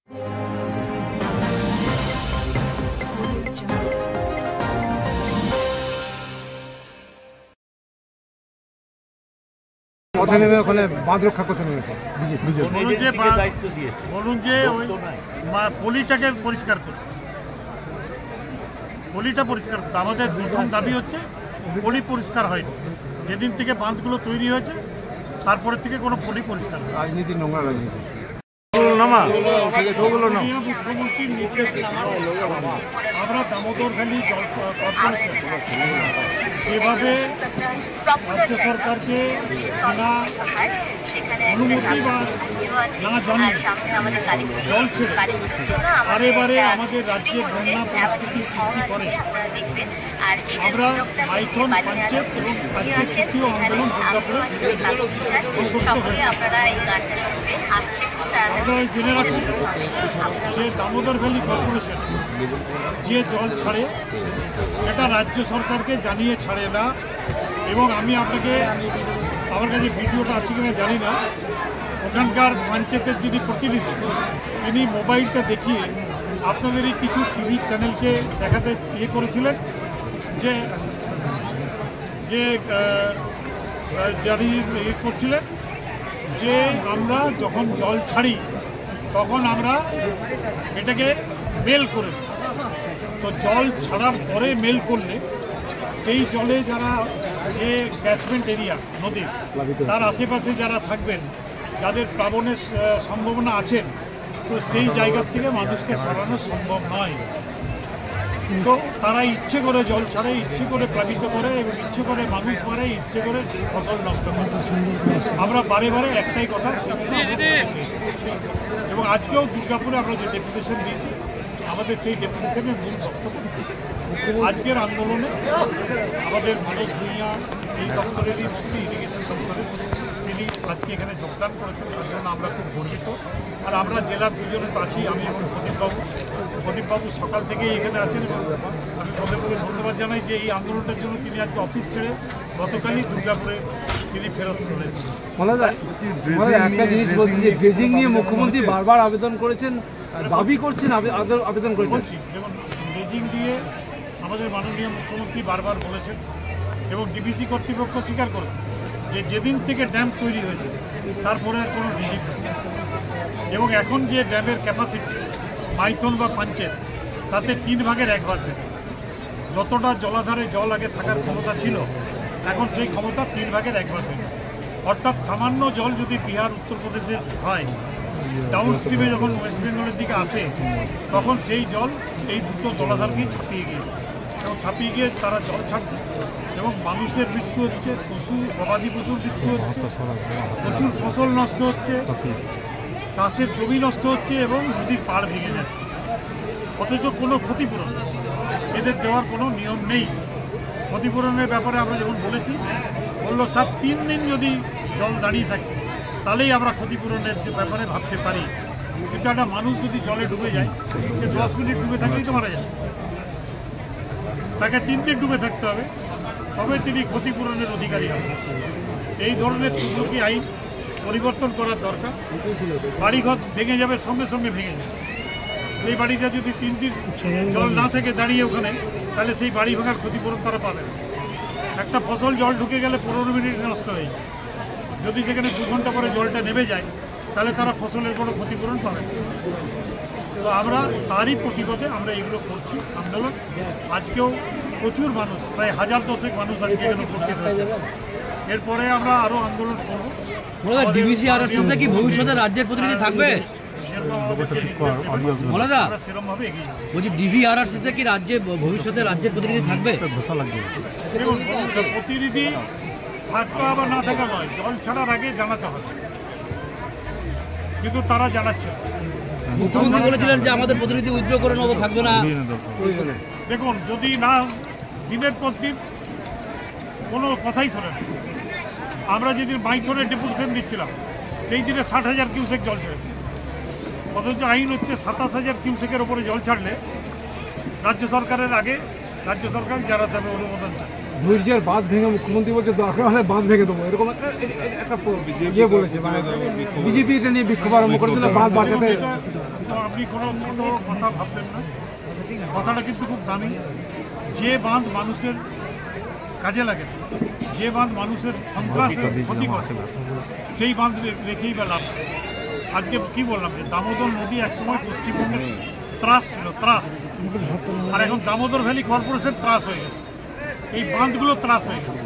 ওখানে বাঁধ রক্ষা করতে নেমেছে, বলুন যে ওই পলিটাকে পরিষ্কার করতে, পলিটা পরিষ্কার করতে। আমাদের প্রথম দাবি হচ্ছে পলি পরিষ্কার হয়নি। যেদিন থেকে বাঁধগুলো তৈরি হয়েছে তারপরে থেকে কোনো পলি পরিষ্কার হয়নি। রাজনীতি, নোংরা রাজনীতি। মুখ্যমন্ত্রীর নির্দেশে আমরা দামোদর ভ্যালি জল কর্পোরেশন যেভাবে রাজ্য সরকারকে না অনুমতি বা না জানিয়ে জল ছেড়ে বারে বারে আমাদের রাজ্যে বন্যা পরিস্থিতি সৃষ্টি করে, আমরা মাইথন পঞ্চায়েত এবং রাজ্যের তৃতীয় আন্দোলন দুর্গাপুরে আপনারা জেনে রাখুন যে দামোদর ভ্যালি কর্পোরেশন যে জল ছাড়ে সেটা রাজ্য সরকারকে জানিয়ে ছাড়ে না। এবং আমি আপনাকে, আমার কাছে ভিডিওটা আছে কিনা জানি না, ওখানকার পঞ্চায়েতের যিনি প্রতিনিধি তিনি মোবাইলটা দেখিয়ে আপনাদের এই কিছু টিভি চ্যানেলকে দেখাতে করেছিলেন যে যে জারি করছিলেন যে আমরা যখন জল ছাড়ি তখন আমরা এটাকে মেল করে দিই। তো জল ছাড়ার পরে মেল করলে সেই জলে যারা যে ক্যাচমেন্ট এরিয়া নদীর তার আশেপাশে যারা থাকবেন, যাদের প্লাবনের সম্ভাবনা আছেন, তো সেই জায়গার থেকে মানুষকে সরানো সম্ভব নয়। তো তারা ইচ্ছে করে জল ছাড়ে, ইচ্ছে করে প্লাবিত করে এবং ইচ্ছে করে মানুষ মারে, ইচ্ছে করে ফসল নষ্ট করে। আমরা বারে বারে একটাই কথা, এবং আজকেও দুর্গাপুরে আমরা যে ডেপুটেশন দিয়েছি আমাদের সেই ডেপুটেশনের মূল বক্তব্য আজকের আন্দোলনে আমাদের মনোজ ভূঁইয়া এই দপ্তরেরই মন্ত্রী, ইরিগেশন দপ্তরের, তিনি আজকে এখানে যোগদান করেছেন, তার জন্য আমরা খুব গর্বিত। আর আমরা জেলার দুজনে তো আছি, আমি এবং প্রদীপবাবু সকাল থেকেই এখানে আছেন এবং আমি প্রদীপকে ধন্যবাদ জানাই যে এই আন্দোলনটার জন্য তিনি আজকে অফিস ছেড়ে গতকালই দুর্গাপুরে তিনি ফেরত চলে এসেছেন। একটা জিনিস বলছি যে ড্রেজিং নিয়ে মুখ্যমন্ত্রী বারবার আবেদন করেছেন, দাবি করছেন, আবেদন করেছেন। যেমন ড্রেজিং দিয়ে আমাদের মাননীয় মুখ্যমন্ত্রী বারবার বলেছেন এবং ডিবিসি কর্তৃপক্ষ স্বীকার করেছে যে যেদিন থেকে ড্যাম তৈরি হয়েছে তারপরে আর কোনো ড্রেজিং নেই। এবং এখন যে ড্যামের ক্যাপাসিটি মাইথন বা পঞ্চায়েত তাতে 3 ভাগের 1 ভাগ বেড়েছে। যতটা জলাধারে জল আগে থাকার ক্ষমতা ছিল এখন সেই ক্ষমতা 3 ভাগের 1 ভাগ বেড়েছে। অর্থাৎ সামান্য জল যদি বিহার উত্তরপ্রদেশে হয়, ডাউন স্ট্রিমে যখন ওয়েস্ট বেঙ্গলের দিকে আসে তখন সেই জল এই দুটো জলাধারকেই ছাপিয়ে গিয়েছে এবং ছাপিয়ে গিয়ে তারা জল ছাড়ছে এবং মানুষের মৃত্যু হচ্ছে, পশু গবাদি পশুর মৃত্যু হচ্ছে, প্রচুর ফসল নষ্ট হচ্ছে, চাষের জমি নষ্ট হচ্ছে এবং নদীর পাড় ভেঙে যাচ্ছে। অথচ কোনো ক্ষতিপূরণ এদের দেওয়ার কোনো নিয়ম নেই। ক্ষতিপূরণের ব্যাপারে আমরা যখন বলেছি, বললো স্যার 3 দিন যদি জল দাঁড়িয়ে থাকে তাহলেই আমরা ক্ষতিপূরণের যে ব্যাপারে ভাবতে পারি। কিন্তু একটা মানুষ যদি জলে ডুবে যায়, সে 10 মিনিট ডুবে থাকলেই তো মারা যায়। তাকে 3 দিন ডুবে থাকতে হবে, তবে তিনি ক্ষতিপূরণের অধিকারী হবেন। এই ধরনের দুর্যোগী আইন পরিবর্তন করার দরকার। বাড়িঘর ভেঙে যাবে, সঙ্গে সঙ্গে ভেঙে যাবে। সেই বাড়িটা যদি 3 দিন জল না থেকে দাঁড়িয়ে ওখানে, তাহলে সেই বাড়ি ভাঙার ক্ষতিপূরণ তারা পাবে না। একটা ফসল জল ঢুকে গেলে 15 মিনিটে নষ্ট হয়ে যায়। যদি সেখানে 2 ঘন্টা পরে জলটা নেমে যায় তাহলে তারা ফসলের কোনো ক্ষতিপূরণ পাবে না। তো আমরা তারই প্রতিবাদে আমরা এগুলো করছি আন্দোলন। আজকেও প্রচুর মানুষ, প্রায় 1000-10 মানুষ আজকে এখানে উপস্থিত হয়েছে। এরপরে আমরা আরও আন্দোলন করব। ডিভিসিআরআরসিতে কি ভবিষ্যতে রাজ্যের প্রতিনিধি থাকবে? সেরকমভাবে এগিয়ে যাবে। বলছি ডিভিসিআরআরসিতে কি ভবিষ্যতে রাজ্যের প্রতিনিধি থাকবে? দেখুন, প্রতিনিধি থাকা বা না থাকা নয়, জল ছাড়ার আগে জানাতে হবে, কিন্তু তারা জানাচ্ছে না। মুখ্যমন্ত্রী বলেছিলেন যে আমাদের প্রতিনিধি উইথড্র করে নেবো, থাকবে না। দেখুন, যদি না দিনের পর দিন কোনো কথাই শোনে না। আমরা যেদিন মাইথনের ডেপুটেশন দিচ্ছিলাম সেই দিনে 60,000 কিউসেক জল ছেড়ে, অথচ আইন হচ্ছে 27,000 কিউসেকের ওপরে জল ছাড়লে রাজ্য সরকারের আগে রাজ্য সরকার যারা দেবে অনুমোদন চায়। ধৈর্যের বাঁধ ভেঙে মুখ্যমন্ত্রী বলছে দরকার হলে বাঁধ ভেঙে দেবো, এরকম একটা ইয়ে বলেছে। মানে বিজেপি এটা নিয়ে বিক্ষোভ আরম্ভ করেছিল বাঁধ বাঁচাতে। আপনি কোনো ছোট কথা ভাববেন না, কথাটা কিন্তু খুব দামি। যে বাঁধ মানুষের কাজে লাগে, যে বাঁধ মানুষের সন্ত্রাসের ক্ষতি করে, সেই বাঁধ রেখেই বা লাভ। আজকে কি বললাম যে দামোদর নদী একসময় পশ্চিমবঙ্গের ত্রাস ছিল, ত্রাস, আর এখন দামোদর ভ্যালি কর্পোরেশন ত্রাস হয়ে গেছে, এই বাঁধগুলো ত্রাস হয়ে গেছে।